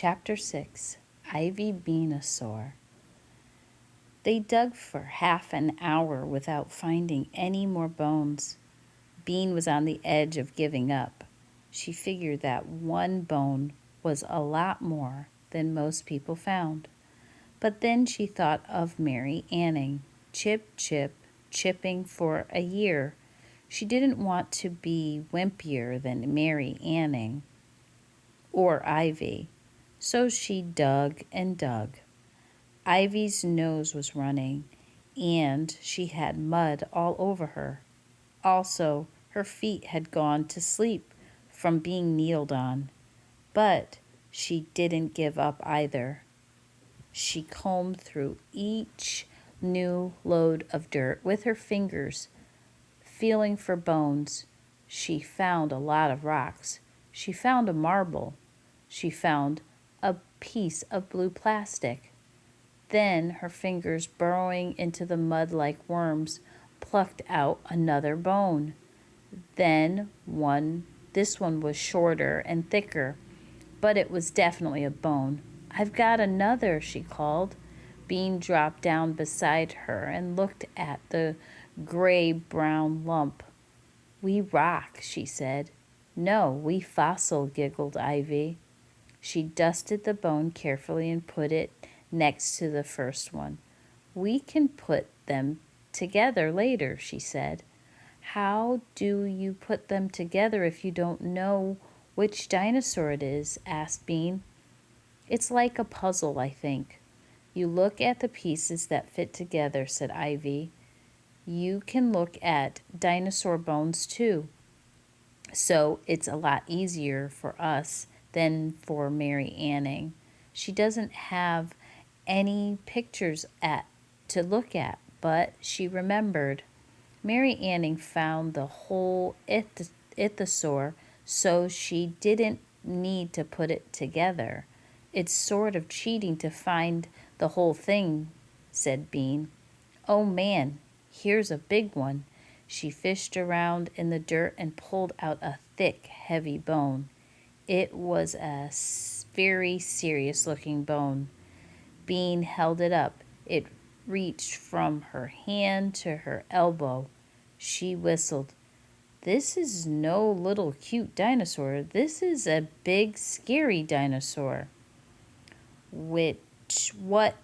Chapter 6, Ivybeanosaur. They dug for half an hour without finding any more bones. Bean was on the edge of giving up. She figured that one bone was a lot more than most people found. But then she thought of Mary Anning. Chip, chip, chipping for a year. She didn't want to be wimpier than Mary Anning or Ivy. So she dug and dug. Ivy's nose was running, and she had mud all over her. Also, her feet had gone to sleep from being kneeled on. But she didn't give up either. She combed through each new load of dirt with her fingers, feeling for bones. She found a lot of rocks. She found a marble. She found a piece of blue plastic. Then her fingers, burrowing into the mud like worms, plucked out another bone. Then this one was shorter and thicker, but it was definitely a bone. "I've got another," she called. Bean dropped down beside her and looked at the gray-brown lump. "We rock," she said. "No, we fossil," giggled Ivy. She dusted the bone carefully and put it next to the first one. "We can put them together later," she said. "How do you put them together if you don't know which dinosaur it is?" asked Bean. "It's like a puzzle, I think. You look at the pieces that fit together," said Ivy. "You can look at dinosaur bones too. So it's a lot easier for us than for Mary Anning. She doesn't have any pictures to look at, but she remembered. Mary Anning found the whole ichthyosaur, so she didn't need to put it together. It's sort of cheating to find the whole thing," said Bean. "Oh man, here's a big one." She fished around in the dirt and pulled out a thick, heavy bone. It was a very serious-looking bone. Bean held it up. It reached from her hand to her elbow. She whistled. "This is no little cute dinosaur. This is a big, scary dinosaur." What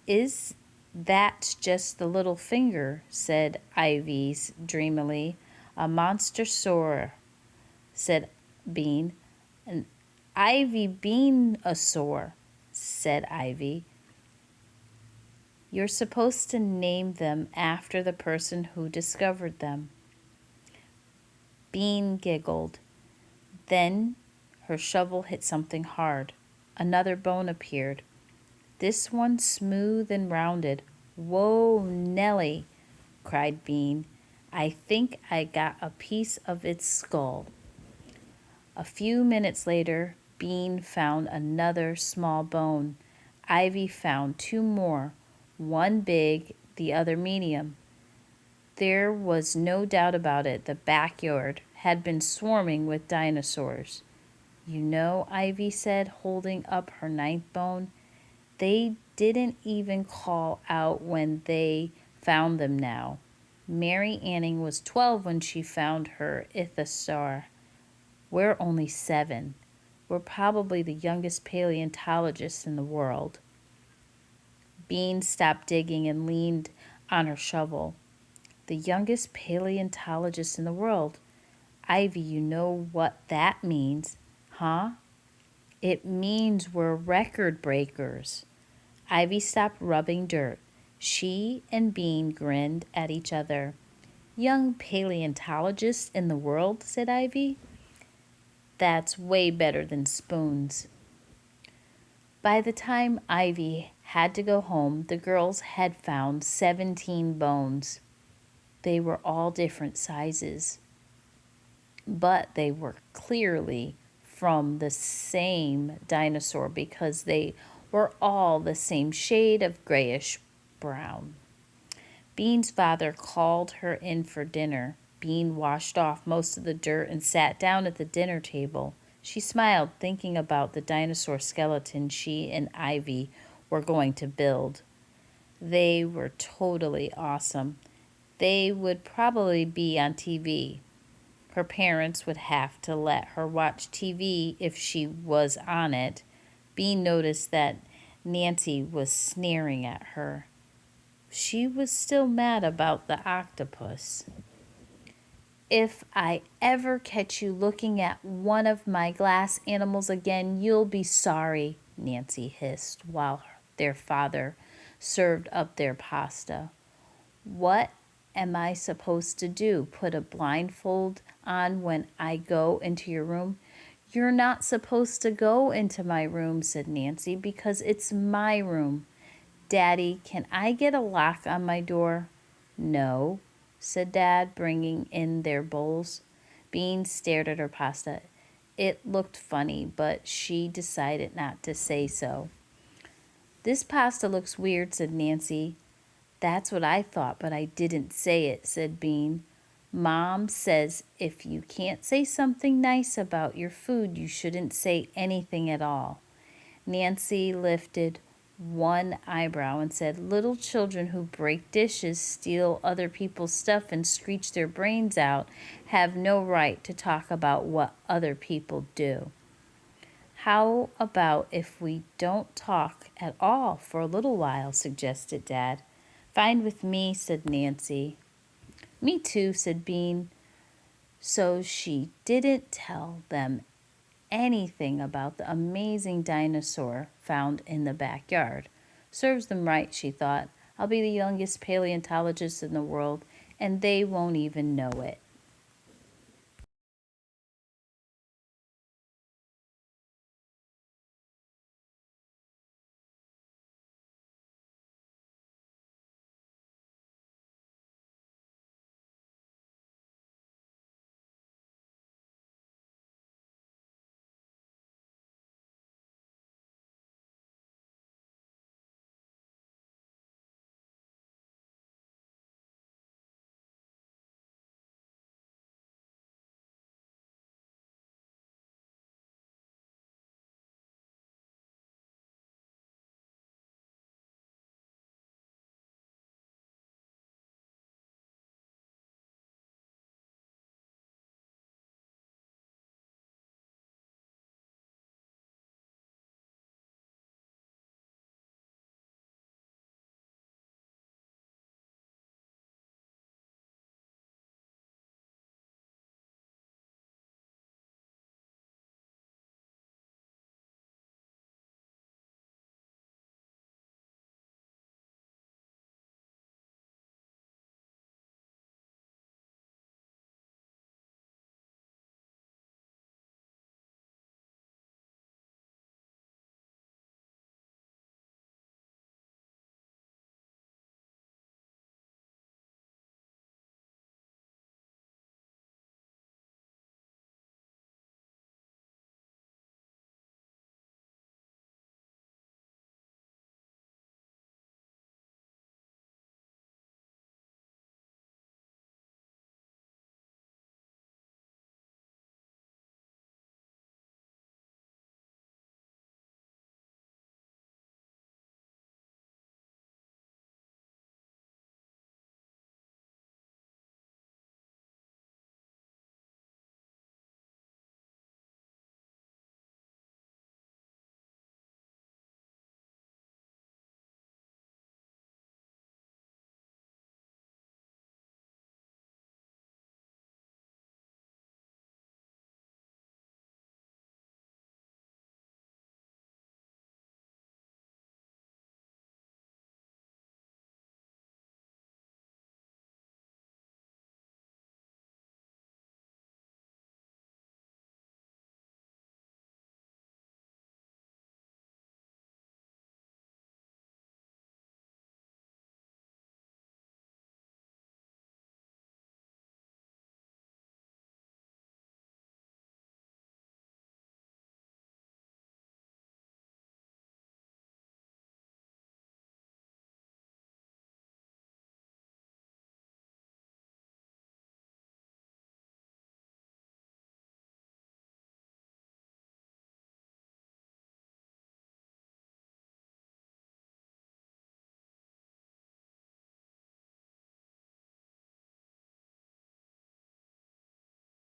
is that? Just the little finger," said Ivy's dreamily. "A monstersaur," said Bean. "An Ivybeanosaur," said Ivy. "You're supposed to name them after the person who discovered them." Bean giggled. Then her shovel hit something hard. Another bone appeared. This one smooth and rounded. "Whoa, Nellie," cried Bean. "I think I got a piece of its skull." A few minutes later, Bean found another small bone. Ivy found two more, one big, the other medium. There was no doubt about it. The backyard had been swarming with dinosaurs. "You know," Ivy said, holding up her ninth bone, "they didn't even call out when they found them now. Mary Anning was 12 when she found her ichthyosaur. We're only 7. We're probably the youngest paleontologists in the world." Bean stopped digging and leaned on her shovel. "The youngest paleontologist in the world. Ivy, you know what that means, huh?" "It means we're record breakers." Ivy stopped rubbing dirt. She and Bean grinned at each other. "Young paleontologists in the world," said Ivy. "That's way better than spoons." By the time Ivy had to go home, the girls had found 17 bones. They were all different sizes, but they were clearly from the same dinosaur because they were all the same shade of grayish brown. Bean's father called her in for dinner. Bean washed off most of the dirt and sat down at the dinner table. She smiled, thinking about the dinosaur skeleton she and Ivy were going to build. They were totally awesome. They would probably be on TV. Her parents would have to let her watch TV if she was on it. Bean noticed that Nancy was sneering at her. She was still mad about the octopus. If I ever catch you looking at one of my glass animals again, you'll be sorry, Nancy hissed while their father served up their pasta. What am I supposed to do? Put a blindfold on when I go into your room? You're not supposed to go into my room, said Nancy, because it's my room. Daddy, can I get a lock on my door? No, said Dad, bringing in their bowls. Bean stared at her pasta. It looked funny, but she decided not to say so. This pasta looks weird, said Nancy. That's what I thought, but I didn't say it, said Bean. Mom says if you can't say something nice about your food, you shouldn't say anything at all. Nancy lifted one eyebrow and said, Little children who break dishes, steal other people's stuff, and screech their brains out have no right to talk about what other people do. How about if we don't talk at all for a little while, suggested Dad. Fine with me, said Nancy. Me too, said Bean. So she didn't tell them anything about the amazing dinosaur found in the backyard. Serves them right, she thought. I'll be the youngest paleontologist in the world, and they won't even know it.